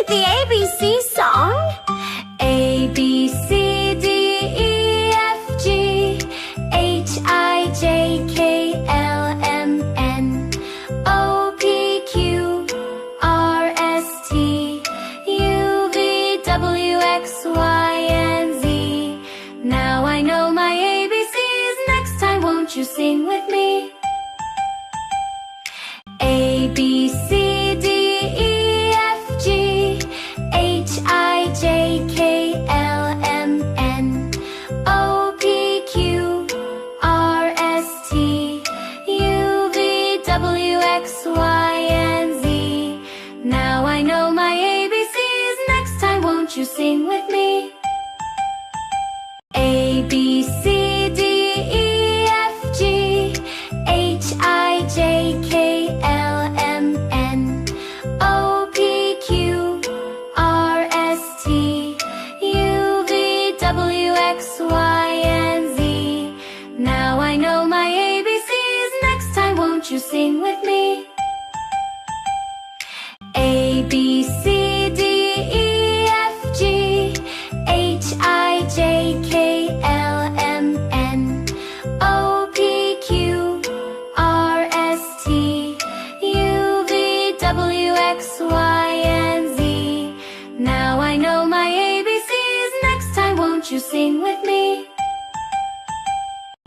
The ABC song. A, B, C, D, E, F, G, H, I, J, K, L, M, N, O, P, Q, R, S, T, U, V, W, X, Y, and Z. Now I know my ABCs. Next time won't you sing with me? A, B, C, D, E, F, G, H, I, J, K, L, M, N, O, P, Q, R, S, T, U, V, W, X, Y, and Z. Now I know my ABCs. Next time won't you sing with me? A, B, C, D, E, F, G, H, I, J, K, L, M, N, O, P, Q, R, S, T, U, V, W, X, Y, and Z. Now I know my ABCs. Next time won't you sing with me? A, B, C, D, E, F, G, H, I, J, K, L, M, N, O, P, Q, R, S, T, U, V, W, X, Y, and Z. Now I know my ABCs. Next time won't you sing with me?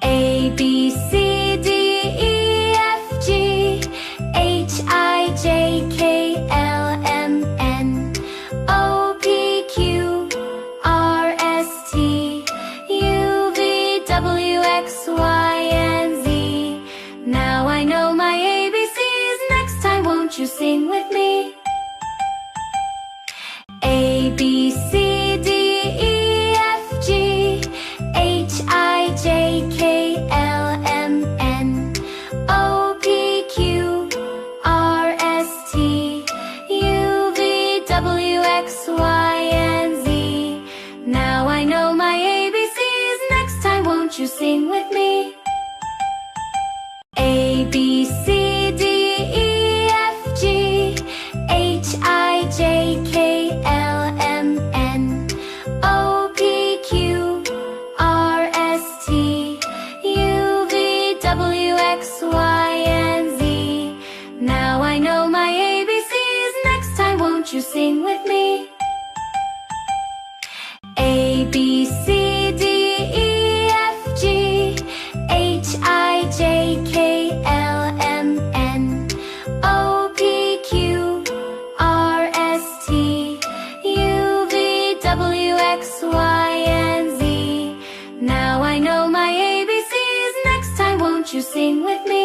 A, B, C, D, E, F, G, H, I, J, K, L, M, N, O, P, Q, R, S, T, U, V, W, X, Y, and Z. Now I know my ABCs. Next time won't you sing with me? A, B, C, D, E, F, G, H, I, J, K, L, M, N, O, P, Q, R, S, T, U, V, W, X, Y, and Z. Now I know my ABCs. Next time won't you sing with me? A, B, C, D, E, F, G, H, I, J, K, L, M, N, O, P, Q, R, S, T, U, V, W, X, Y, and Z. Now I know my ABCs. Next time won't you sing with me? A, B, C, D, E, F, G, H, I, J, K, L, M, N, O, P, Q, R, S, T, U, V, W, X, Y, and Z. Now I know my ABCs. Next time won't you sing with me?